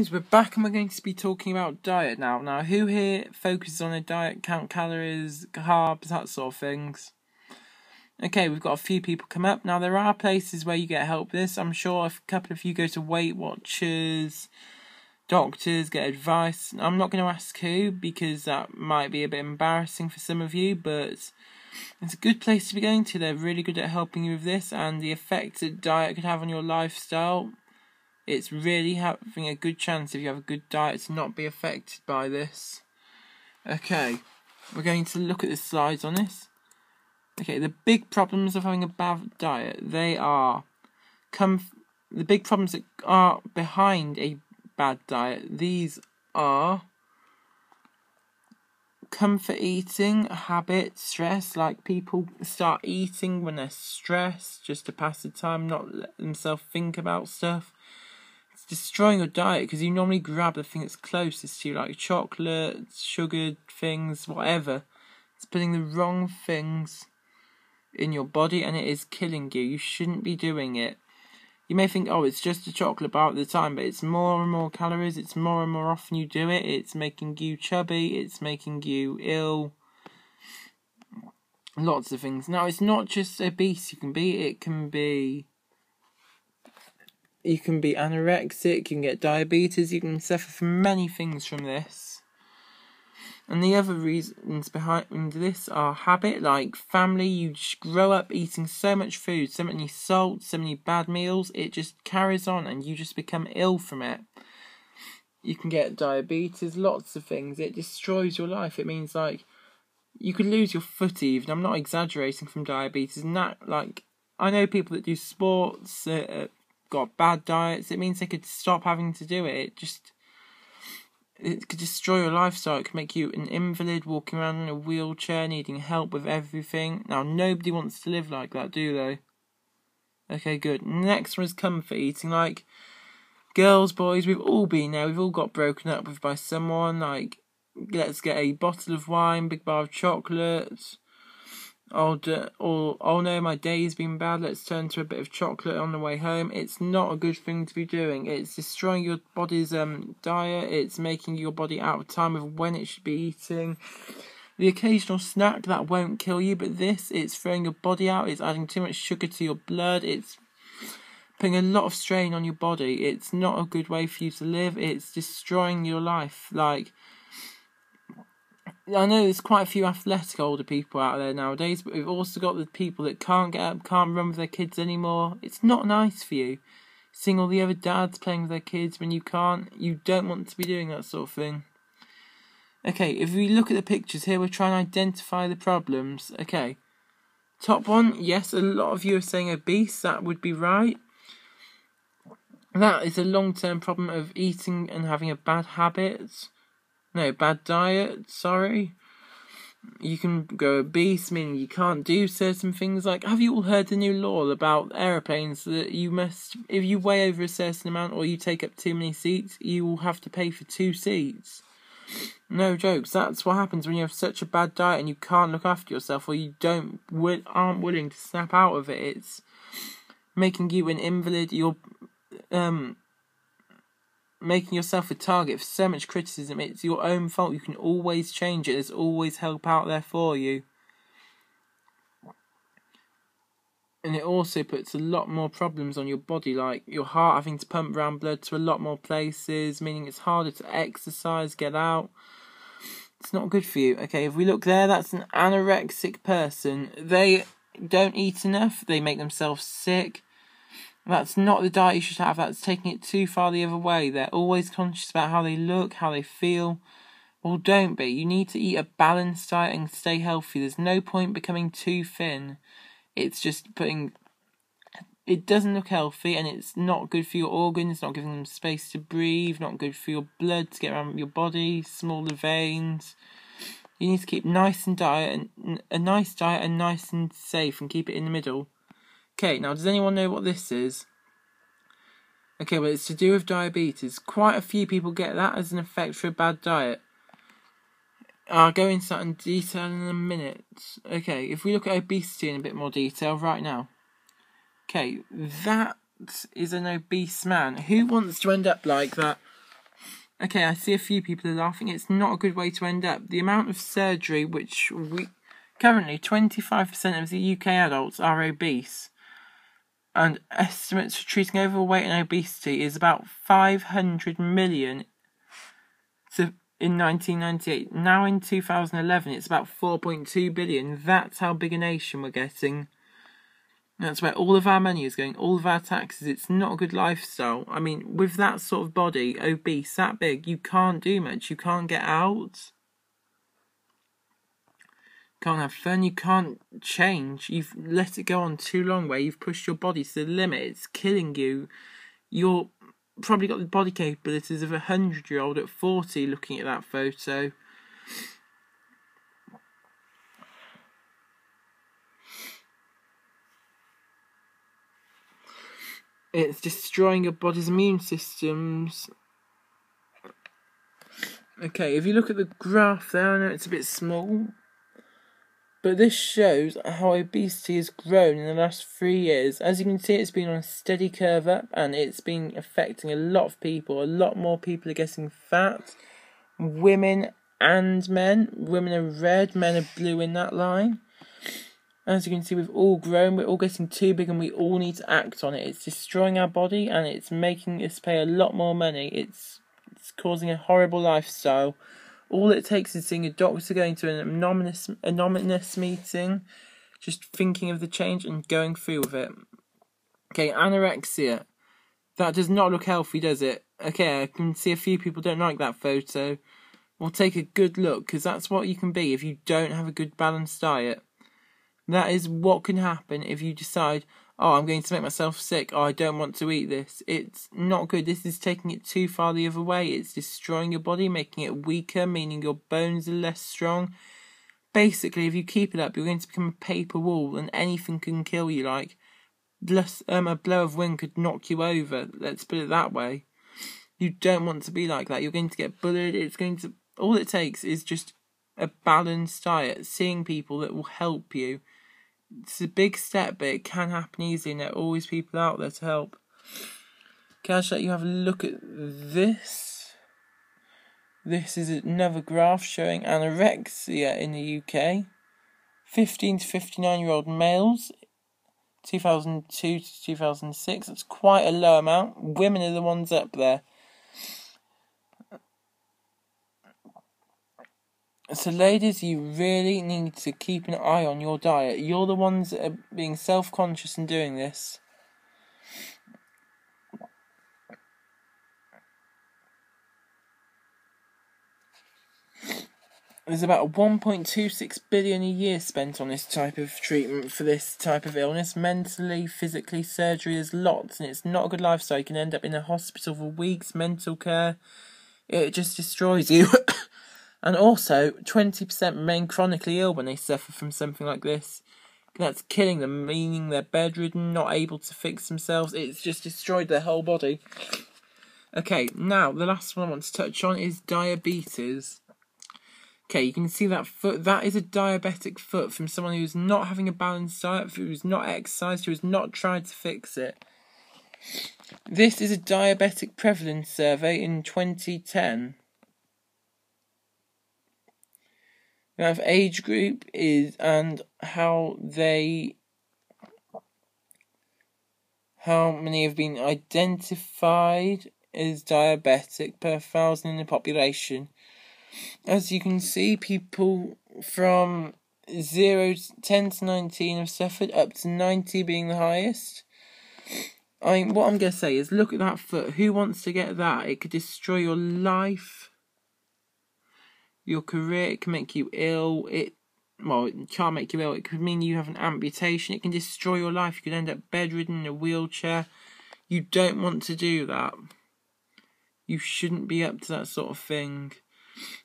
guys, we're back and we're going to be talking about diet now. Now, who here focuses on a diet, count calories, carbs, that sort of things? Okay, we've got a few people come up. Now, there are places where you get help with this. I'm sure a couple of you go to Weight Watchers, doctors, get advice. I'm not going to ask who because that might be a bit embarrassing for some of you, but it's a good place to be going to. They're really good at helping you with this, and the effect that diet could have on your lifestyle. It's really having a good chance if you have a good diet to not be affected by this. Okay, we're going to look at the slides on this. Okay, the big problems of having a bad diet, the big problems that are behind a bad diet, these are comfort eating, habit, stress, like people start eating when they're stressed just to pass the time, not let themselves think about stuff. It's destroying your diet because you normally grab the thing that's closest to you, like chocolates, sugared things, whatever. It's putting the wrong things in your body and it is killing you. You shouldn't be doing it. You may think, oh, it's just a chocolate bar at the time, but it's more and more calories, it's more and more often you do it, it's making you chubby, it's making you ill. Lots of things. Now, it's not just obese you can be, you can be anorexic, you can get diabetes, you can suffer from many things from this. And the other reasons behind this are habit, like family. You just grow up eating so much food, so many salt, so many bad meals, it just carries on and you just become ill from it. You can get diabetes, lots of things. It destroys your life. It means, like, you could lose your foot even. I'm not exaggerating from diabetes. And that, like, I know people that do sports, got bad diets. It means they could stop having to do it. It could destroy your lifestyle. It could make you an invalid, walking around in a wheelchair, needing help with everything. Now, nobody wants to live like that, do they? Okay, good. Next one is comfort eating. Like, girls, boys, we've all been there. We've all got broken up with by someone. Like, let's get a bottle of wine, big bar of chocolate. Oh no, my day's been bad, let's turn to a bit of chocolate on the way home. It's not a good thing to be doing. It's destroying your body's diet. It's making your body out of time with when it should be eating. The occasional snack, that won't kill you, but it's throwing your body out. It's adding too much sugar to your blood. It's putting a lot of strain on your body. It's not a good way for you to live. It's destroying your life. Like, I know there's quite a few athletic older people out there nowadays, but we've also got the people that can't get up, can't run with their kids anymore. It's not nice for you. Seeing all the other dads playing with their kids when you can't, you don't want to be doing that sort of thing. Okay, if we look at the pictures here, we're trying to identify the problems. Okay, top one, yes, a lot of you are saying obese, that would be right. That is a long-term problem of eating and having a bad habit. No, bad diet, sorry. You can go obese, meaning you can't do certain things. Like, have you all heard the new law about aeroplanes that you must, if you weigh over a certain amount or you take up too many seats, you will have to pay for 2 seats? No jokes, that's what happens when you have such a bad diet and you can't look after yourself or you aren't willing to snap out of it. It's making you an invalid, you're making yourself a target for so much criticism. It's your own fault. You can always change it. There's always help out there for you. And it also puts a lot more problems on your body, like your heart having to pump around blood to a lot more places, meaning it's harder to exercise, get out. It's not good for you. Okay, if we look there, that's an anorexic person. They don't eat enough. They make themselves sick. That's not the diet you should have. That's taking it too far the other way. They're always conscious about how they look, how they feel. Well, don't be. You need to eat a balanced diet and stay healthy. There's no point becoming too thin. It's just it doesn't look healthy and it's not good for your organs, not giving them space to breathe, not good for your blood to get around your body, smaller veins. You need to keep a nice diet and nice and safe and keep it in the middle. Okay, now does anyone know what this is? Okay, well it's to do with diabetes. Quite a few people get that as an effect for a bad diet. I'll go into that in detail in a minute. Okay, if we look at obesity in a bit more detail right now. Okay, that is an obese man. Who wants to end up like that? Okay, I see a few people are laughing. It's not a good way to end up. The amount of surgery currently 25% of the UK adults are obese, and estimates for treating overweight and obesity is about 500 million in 1998. Now in 2011, it's about 4.2 billion. That's how big a nation we're getting. That's where all of our money is going, all of our taxes. It's not a good lifestyle. I mean, with that sort of body, obese, that big, you can't do much. You can't get out. Can't have fun. You can't change. You've let it go on too long where you've pushed your body to the limit. It's killing you. You're probably got the body capabilities of a 100-year-old at 40 looking at that photo. It's destroying your body's immune systems. Okay, if you look at the graph there, I know it's a bit small, but this shows how obesity has grown in the last 3 years. As you can see, it's been on a steady curve up, and it's been affecting a lot of people. A lot more people are getting fat. Women and men. Women are red, men are blue in that line. As you can see, we've all grown, we're all getting too big, and we all need to act on it. It's destroying our body, and it's making us pay a lot more money. It's causing a horrible lifestyle. All it takes is seeing a doctor, going to an anonymous meeting, just thinking of the change and going through with it. Okay, anorexia. That does not look healthy, does it? Okay, I can see a few people don't like that photo. We'll take a good look, because that's what you can be if you don't have a good balanced diet. That is what can happen if you decide, oh, I'm going to make myself sick, oh, I don't want to eat this. It's not good. This is taking it too far the other way. It's destroying your body, making it weaker, meaning your bones are less strong. Basically, if you keep it up, you're going to become a paper wall, and anything can kill you. Like, a blow of wind could knock you over. Let's put it that way. You don't want to be like that. You're going to get bullied. All it takes is just a balanced diet, seeing people that will help you. It's a big step, but it can happen easily, and there are always people out there to help. Can I just let you have a look at this? This is another graph showing anorexia in the UK. 15 to 59-year-old males, 2002 to 2006. That's quite a low amount. Women are the ones up there. So ladies, you really need to keep an eye on your diet. You're the ones that are being self-conscious and doing this. There's about 1.26 billion a year spent on this type of treatment for this type of illness. Mentally, physically, surgery, there's lots, and it's not a good lifestyle. You can end up in a hospital for weeks, mental care. It just destroys you. And also, 20% remain chronically ill when they suffer from something like this. That's killing them, meaning they're bedridden, not able to fix themselves. It's just destroyed their whole body. Okay, now, the last one I want to touch on is diabetes. Okay, you can see that foot. That is a diabetic foot from someone who's not having a balanced diet, who's not exercised, who's not tried to fix it. This is a diabetic prevalence survey in 2010. We have age group and how many have been identified as diabetic per 1,000 in the population. As you can see, people from 10 to 19 have suffered, up to 90 being the highest. What I'm going to say is, look at that foot. Who wants to get that? It could destroy your life, your career. It can make you ill. It can't make you ill. It could mean you have an amputation. It can destroy your life. You could end up bedridden in a wheelchair. You don't want to do that. You shouldn't be up to that sort of thing.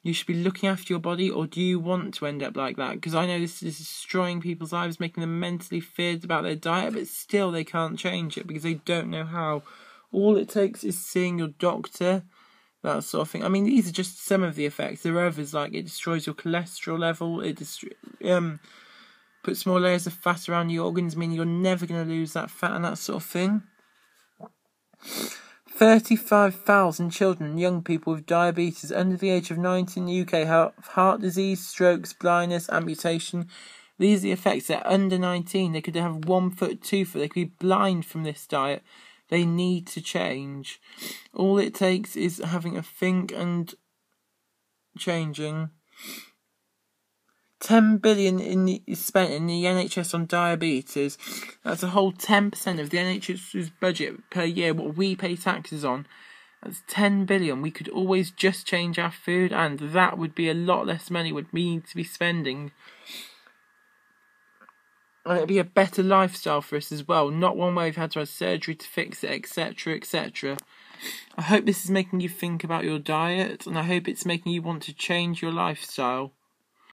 You should be looking after your body, or do you want to end up like that? Because I know this is destroying people's lives, making them mentally feared about their diet, but still they can't change it because they don't know how. All it takes is seeing your doctor, that sort of thing. I mean, these are just some of the effects. There are others, like it destroys your cholesterol level, it puts more layers of fat around your organs, meaning you're never going to lose that fat and that sort of thing. 35,000 children and young people with diabetes under the age of 90 in the UK have heart disease, strokes, blindness, amputation. These are the effects. They're under 19. They could have 1 foot, 2 foot. They could be blind from this diet. They need to change. All it takes is having a think and changing. 10 billion is spent in the NHS on diabetes. That's a whole 10% of the NHS's budget per year, what we pay taxes on. That's 10 billion. We could always just change our food, and that would be a lot less money we need to be spending. And it'd be a better lifestyle for us as well, not one where we've had to have surgery to fix it, etc., etc. I hope this is making you think about your diet, and I hope it's making you want to change your lifestyle.